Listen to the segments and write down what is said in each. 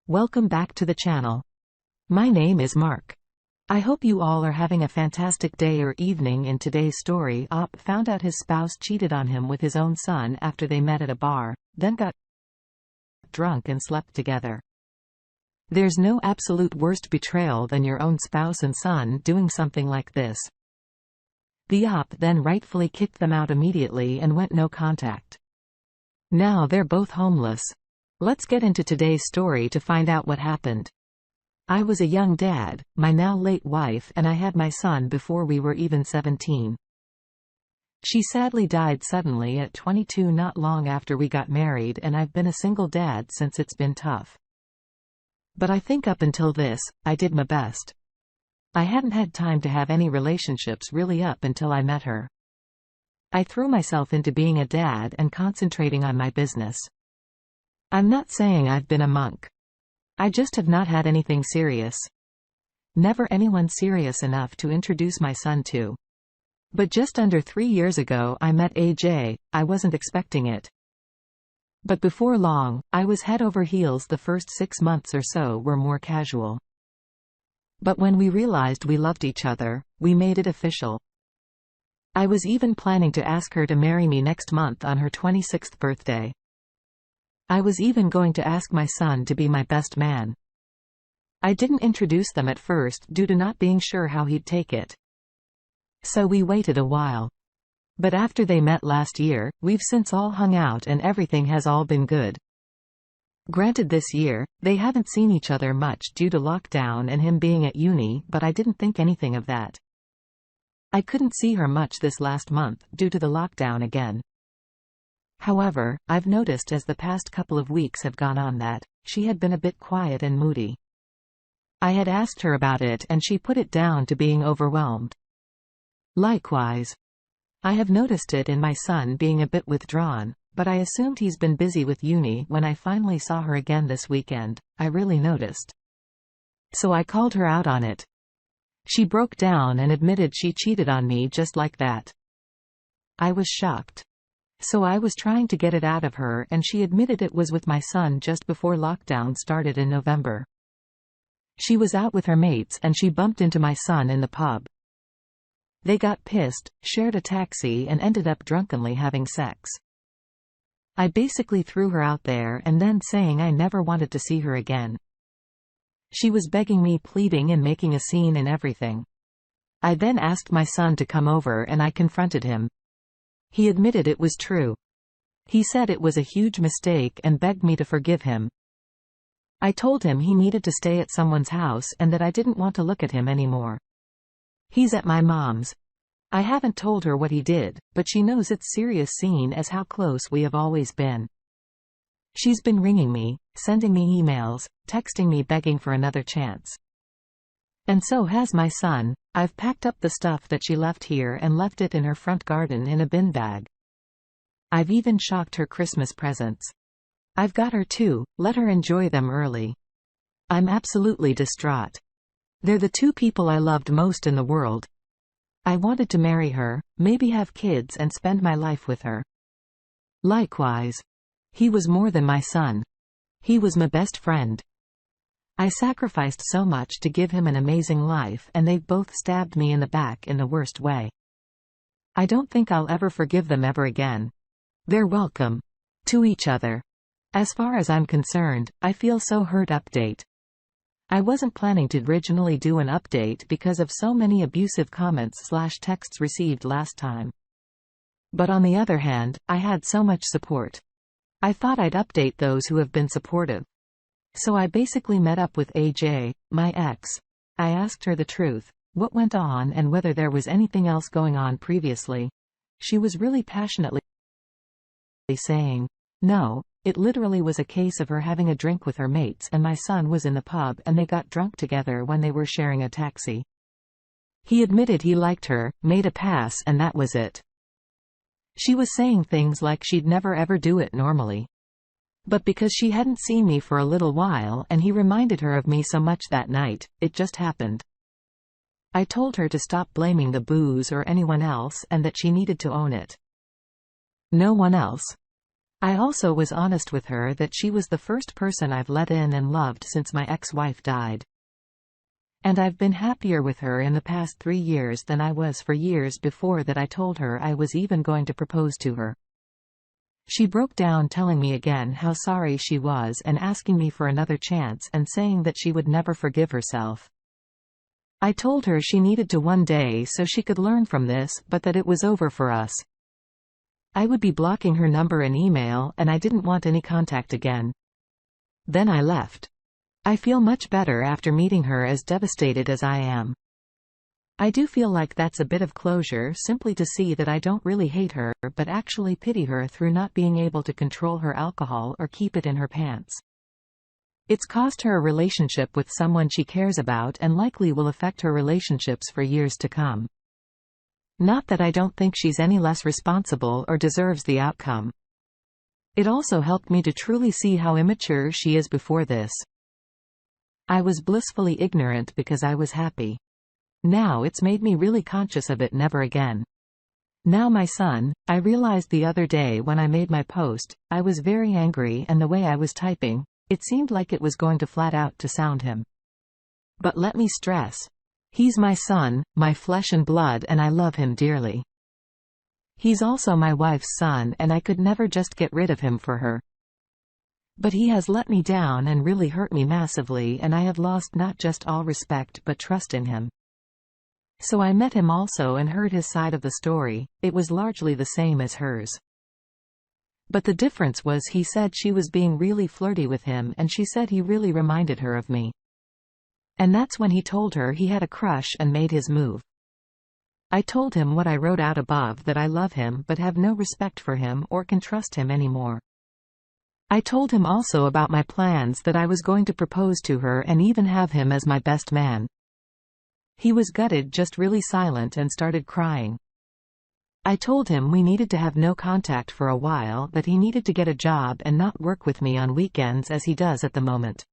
Welcome back to the channel. My name is Mark. I hope you all are having a fantastic day or evening. In today's story, Op found out his spouse cheated on him with his own son after they met at a bar, then got drunk and slept together. There's no absolute worst betrayal than your own spouse and son doing something like this. The Op then rightfully kicked them out immediately and went no contact. Now they're both homeless. Let's get into today's story to find out what happened. I was a young dad, my now late wife, and I had my son before we were even 17. She sadly died suddenly at 22 not long after we got married, and I've been a single dad since. It's been tough. But I think up until this, I did my best. I hadn't had time to have any relationships really up until I met her. I threw myself into being a dad and concentrating on my business. I'm not saying I've been a monk. I just have not had anything serious. Never anyone serious enough to introduce my son to. But just under 3 years ago I met AJ. I wasn't expecting it. But before long, I was head over heels. The first 6 months or so were more casual. But when we realized we loved each other, we made it official. I was even planning to ask her to marry me next month on her 26th birthday. I was even going to ask my son to be my best man. I didn't introduce them at first due to not being sure how he'd take it. So we waited a while. But after they met last year, we've since all hung out and everything has all been good. Granted, this year, they haven't seen each other much due to lockdown and him being at uni, but I didn't think anything of that. I couldn't see her much this last month due to the lockdown again. However, I've noticed as the past couple of weeks have gone on that she had been a bit quiet and moody. I had asked her about it and she put it down to being overwhelmed. Likewise, I have noticed it in my son being a bit withdrawn, but I assumed he's been busy with uni. When I finally saw her again this weekend, I really noticed. So I called her out on it. She broke down and admitted she cheated on me just like that. I was shocked. So I was trying to get it out of her and she admitted it was with my son just before lockdown started in November. She was out with her mates and she bumped into my son in the pub. They got pissed, shared a taxi and ended up drunkenly having sex. I basically threw her out there and then saying I never wanted to see her again. She was begging me, pleading and making a scene and everything. I then asked my son to come over and I confronted him. He admitted it was true. He said it was a huge mistake and begged me to forgive him. I told him he needed to stay at someone's house and that I didn't want to look at him anymore. He's at my mom's. I haven't told her what he did, but she knows it's serious, seeing as how close we have always been. She's been ringing me, sending me emails, texting me begging for another chance. And so has my son. I've packed up the stuff that she left here and left it in her front garden in a bin bag. I've even shocked her Christmas presents. I've got her two, let her enjoy them early. I'm absolutely distraught. They're the two people I loved most in the world. I wanted to marry her, maybe have kids and spend my life with her. Likewise. He was more than my son. He was my best friend. I sacrificed so much to give him an amazing life and they've both stabbed me in the back in the worst way. I don't think I'll ever forgive them ever again. They're welcome to each other. As far as I'm concerned, I feel so hurt. Update. I wasn't planning to originally do an update because of so many abusive comments/texts received last time. But on the other hand, I had so much support. I thought I'd update those who have been supportive. So I basically met up with AJ, my ex. I asked her the truth, what went on and whether there was anything else going on previously. She was really passionately saying, no, it literally was a case of her having a drink with her mates and my son was in the pub and they got drunk together when they were sharing a taxi. He admitted he liked her, made a pass, and that was it. She was saying things like she'd never ever do it normally. But because she hadn't seen me for a little while and he reminded her of me so much that night, it just happened. I told her to stop blaming the booze or anyone else and that she needed to own it. No one else. I also was honest with her that she was the first person I've let in and loved since my ex-wife died. And I've been happier with her in the past 3 years than I was for years before that. I told her I was even going to propose to her. She broke down, telling me again how sorry she was and asking me for another chance and saying that she would never forgive herself. I told her she needed to one day so she could learn from this, but that it was over for us. I would be blocking her number and email, and I didn't want any contact again. Then I left. I feel much better after meeting her, as devastated as I am. I do feel like that's a bit of closure, simply to see that I don't really hate her, but actually pity her through not being able to control her alcohol or keep it in her pants. It's cost her a relationship with someone she cares about and likely will affect her relationships for years to come. Not that I don't think she's any less responsible or deserves the outcome. It also helped me to truly see how immature she is before this. I was blissfully ignorant because I was happy. Now it's made me really conscious of it. Never again. Now my son, I realized the other day when I made my post, I was very angry, and the way I was typing, it seemed like it was going to flat out to sound him. But let me stress, he's my son, my flesh and blood, and I love him dearly. He's also my wife's son, and I could never just get rid of him for her. But he has let me down and really hurt me massively, and I have lost not just all respect but trust in him. So I met him also and heard his side of the story. It was largely the same as hers. But the difference was he said she was being really flirty with him, and she said he really reminded her of me. And that's when he told her he had a crush and made his move. I told him what I wrote out above, that I love him but have no respect for him or can trust him anymore. I told him also about my plans, that I was going to propose to her and even have him as my best man. He was gutted, just really silent, and started crying. I told him we needed to have no contact for a while, that he needed to get a job and not work with me on weekends as he does at the moment.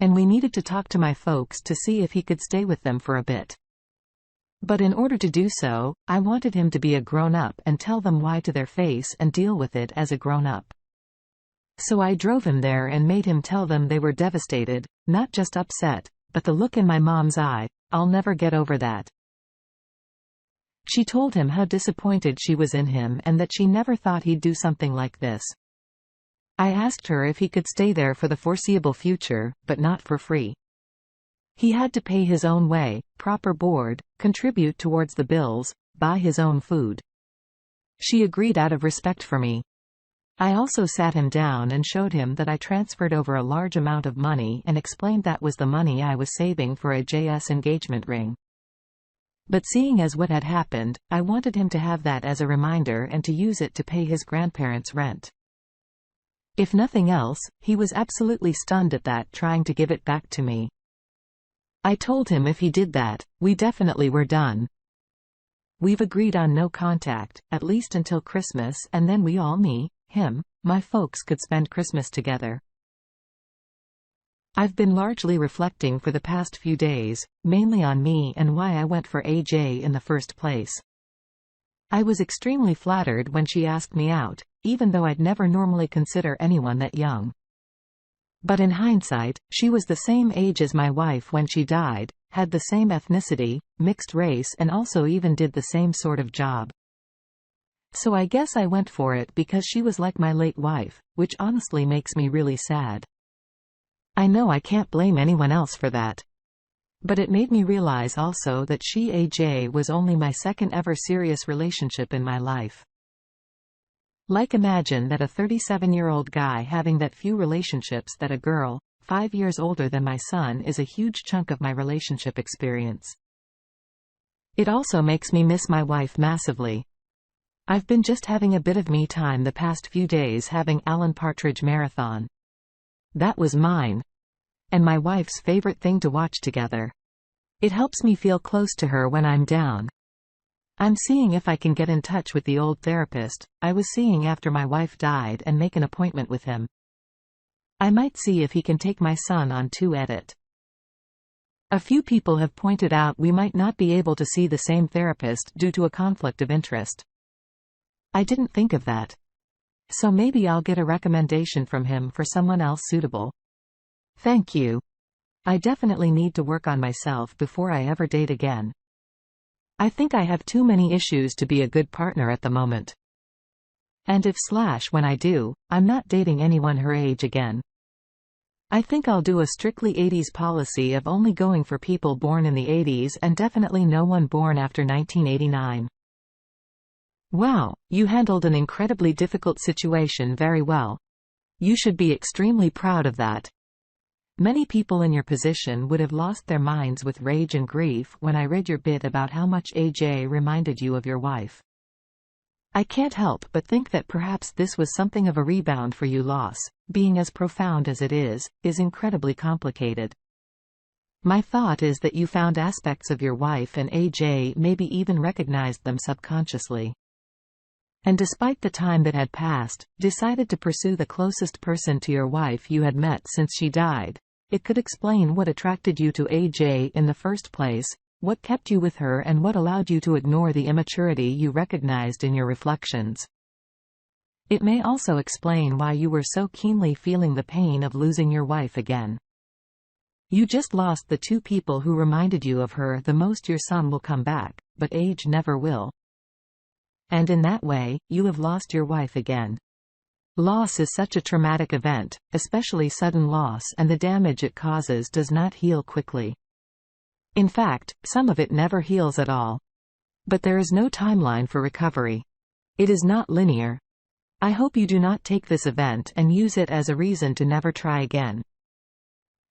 And we needed to talk to my folks to see if he could stay with them for a bit. But in order to do so, I wanted him to be a grown-up and tell them why to their face and deal with it as a grown-up. So I drove him there and made him tell them. They were devastated, not just upset, but the look in my mom's eye, I'll never get over that. She told him how disappointed she was in him and that she never thought he'd do something like this. I asked her if he could stay there for the foreseeable future, but not for free. He had to pay his own way, proper board, contribute towards the bills, buy his own food. She agreed out of respect for me. I also sat him down and showed him that I transferred over a large amount of money and explained that was the money I was saving for a JS engagement ring. But seeing as what had happened, I wanted him to have that as a reminder and to use it to pay his grandparents' rent. If nothing else, he was absolutely stunned at that, trying to give it back to me. I told him if he did that, we definitely were done. We've agreed on no contact, at least until Christmas, and then we all, me, him, my folks, could spend Christmas together. I've been largely reflecting for the past few days, mainly on me and why I went for AJ in the first place. I was extremely flattered when she asked me out, even though I'd never normally consider anyone that young. But in hindsight, she was the same age as my wife when she died, had the same ethnicity, mixed race, and also even did the same sort of job. So I guess I went for it because she was like my late wife, which honestly makes me really sad. I know I can't blame anyone else for that. But it made me realize also that AJ was only my second ever serious relationship in my life. Like, imagine that a 37-year-old guy having that few relationships, that a girl, 5 years older than my son, is a huge chunk of my relationship experience. It also makes me miss my wife massively. I've been just having a bit of me time the past few days, having Alan Partridge Marathon. That was mine. And my wife's favorite thing to watch together. It helps me feel close to her when I'm down. I'm seeing if I can get in touch with the old therapist I was seeing after my wife died and make an appointment with him. I might see if he can take my son on to edit. A few people have pointed out we might not be able to see the same therapist due to a conflict of interest. I didn't think of that. So maybe I'll get a recommendation from him for someone else suitable. Thank you. I definitely need to work on myself before I ever date again. I think I have too many issues to be a good partner at the moment. And when I do, I'm not dating anyone her age again. I think I'll do a strictly 80s policy of only going for people born in the 80s and definitely no one born after 1989. Wow, you handled an incredibly difficult situation very well. You should be extremely proud of that. Many people in your position would have lost their minds with rage and grief when I read your bit about how much AJ reminded you of your wife. I can't help but think that perhaps this was something of a rebound for you. Loss, being as profound as it is incredibly complicated. My thought is that you found aspects of your wife and AJ, maybe even recognized them subconsciously. And despite the time that had passed, decided to pursue the closest person to your wife you had met since she died. It could explain what attracted you to AJ in the first place, what kept you with her, and what allowed you to ignore the immaturity you recognized in your reflections. It may also explain why you were so keenly feeling the pain of losing your wife again. You just lost the two people who reminded you of her the most. Your son will come back, but age never will. And in that way, you have lost your wife again. Loss is such a traumatic event, especially sudden loss, and the damage it causes does not heal quickly. In fact, some of it never heals at all. But there is no timeline for recovery. It is not linear. I hope you do not take this event and use it as a reason to never try again.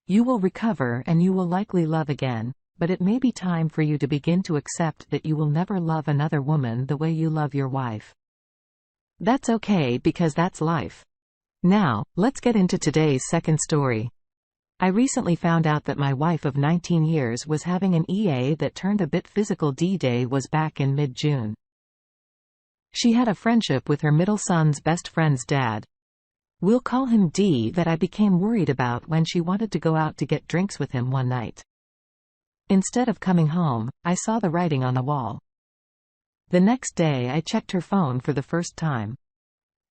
You will recover and you will likely love again, but it may be time for you to begin to accept that you will never love another woman the way you love your wife. That's okay, because that's life. Now, let's get into today's second story. I recently found out that my wife of 19 years was having an EA that turned a bit physical. D-Day was back in mid-June. She had a friendship with her middle son's best friend's dad. We'll call him D, that I became worried about when she wanted to go out to get drinks with him one night. Instead of coming home, I saw the writing on the wall. The next day I checked her phone for the first time.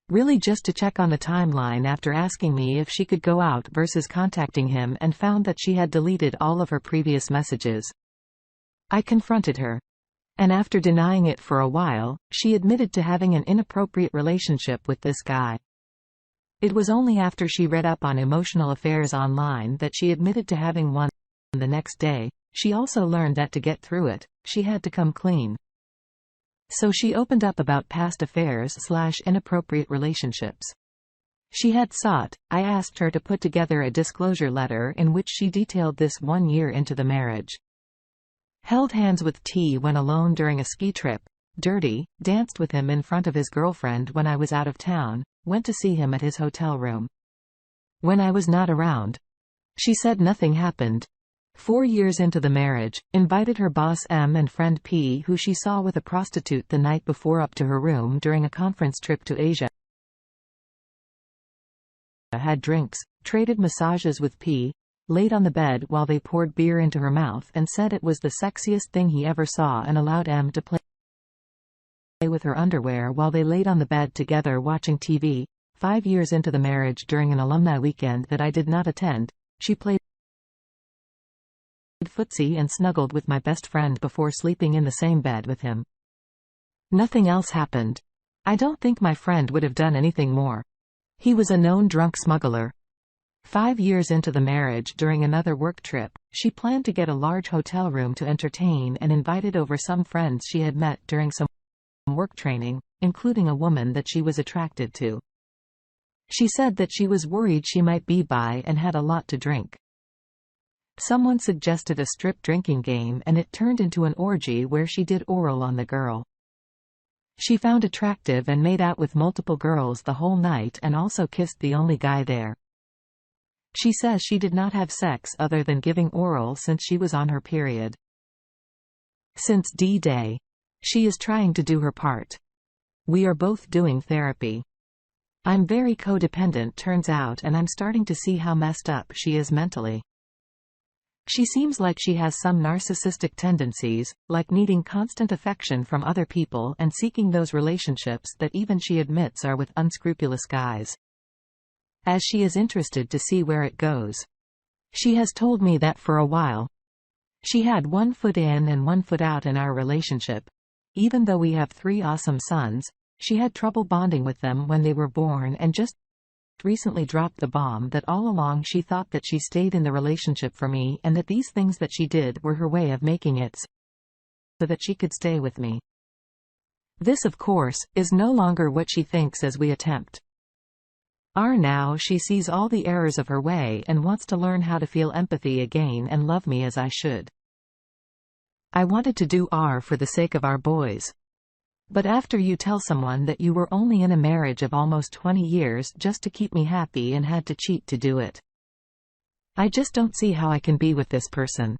Really just to check on the timeline after asking me if she could go out versus contacting him, and found that she had deleted all of her previous messages. I confronted her. And after denying it for a while, she admitted to having an inappropriate relationship with this guy. It was only after she read up on emotional affairs online that she admitted to having one. The next day, she also learned that to get through it, she had to come clean. So she opened up about past affairs/inappropriate relationships she had sought. I asked her to put together a disclosure letter in which she detailed this 1 year into the marriage. Held hands with T when alone during a ski trip, dirty, danced with him in front of his girlfriend when I was out of town, went to see him at his hotel room when I was not around. She said nothing happened. 4 years into the marriage, invited her boss M and friend P, who she saw with a prostitute the night before, up to her room during a conference trip to Asia. Had drinks, traded massages with P, laid on the bed while they poured beer into her mouth and said it was the sexiest thing he ever saw, and allowed M to play with her underwear while they laid on the bed together watching TV. 5 years into the marriage, during an alumni weekend that I did not attend, she played footsie and snuggled with my best friend before sleeping in the same bed with him. Nothing else happened. I don't think my friend would have done anything more. He was a known drunk smuggler. 5 years into the marriage, during another work trip, she planned to get a large hotel room to entertain and invited over some friends she had met during some work training, including a woman that she was attracted to. She said that she was worried she might be bi and had a lot to drink. Someone suggested a strip drinking game, and it turned into an orgy where she did oral on the girl she found attractive and made out with multiple girls the whole night, and also kissed the only guy there. She says she did not have sex other than giving oral since she was on her period. Since D-Day, she is trying to do her part. We are both doing therapy. I'm very codependent, turns out, and I'm starting to see how messed up she is mentally. She seems like she has some narcissistic tendencies, like needing constant affection from other people and seeking those relationships that even she admits are with unscrupulous guys. As she is interested to see where it goes. She has told me that for a while. She had one foot in and one foot out in our relationship. Even though we have 3 awesome sons, she had trouble bonding with them when they were born and just recently dropped the bomb that all along she thought that she stayed in the relationship for me and that these things that she did were her way of making it so that she could stay with me. This, of course, is no longer what she thinks as we attempt. Now she sees all the errors of her way and wants to learn how to feel empathy again and love me as I should. I wanted to do for the sake of our boys. But after you tell someone that you were only in a marriage of almost 20 years just to keep me happy and had to cheat to do it. I just don't see how I can be with this person.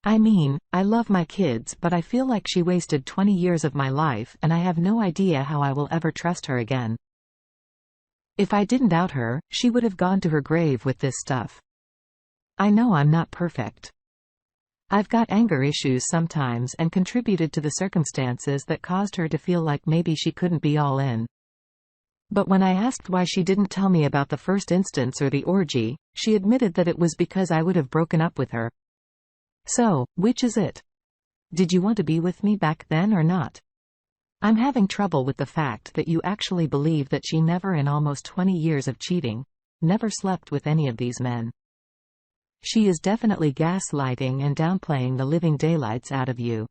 I mean, I love my kids, but I feel like she wasted 20 years of my life and I have no idea how I will ever trust her again. If I didn't out her, she would have gone to her grave with this stuff. I know I'm not perfect. I've got anger issues sometimes and contributed to the circumstances that caused her to feel like maybe she couldn't be all in. But when I asked why she didn't tell me about the first instance or the orgy, she admitted that it was because I would have broken up with her. So, which is it? Did you want to be with me back then or not? I'm having trouble with the fact that you actually believe that she never in almost 20 years of cheating, never slept with any of these men. She is definitely gaslighting and downplaying the living daylights out of you.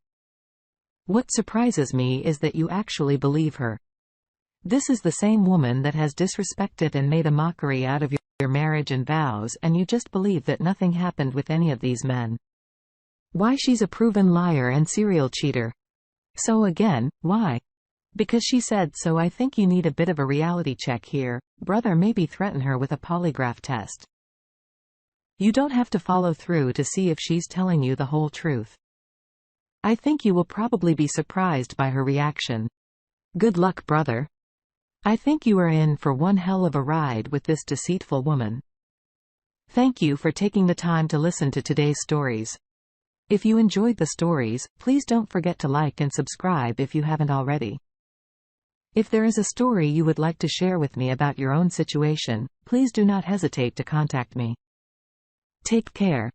What surprises me is that you actually believe her. This is the same woman that has disrespected and made a mockery out of your marriage and vows, and you just believe that nothing happened with any of these men. Why, she's a proven liar and serial cheater. So again, why? Because she said so. I think you need a bit of a reality check here, brother. Maybe threaten her with a polygraph test. You don't have to follow through to see if she's telling you the whole truth. I think you will probably be surprised by her reaction. Good luck, brother. I think you are in for one hell of a ride with this deceitful woman. Thank you for taking the time to listen to today's stories. If you enjoyed the stories, please don't forget to like and subscribe if you haven't already. If there is a story you would like to share with me about your own situation, please do not hesitate to contact me. Take care.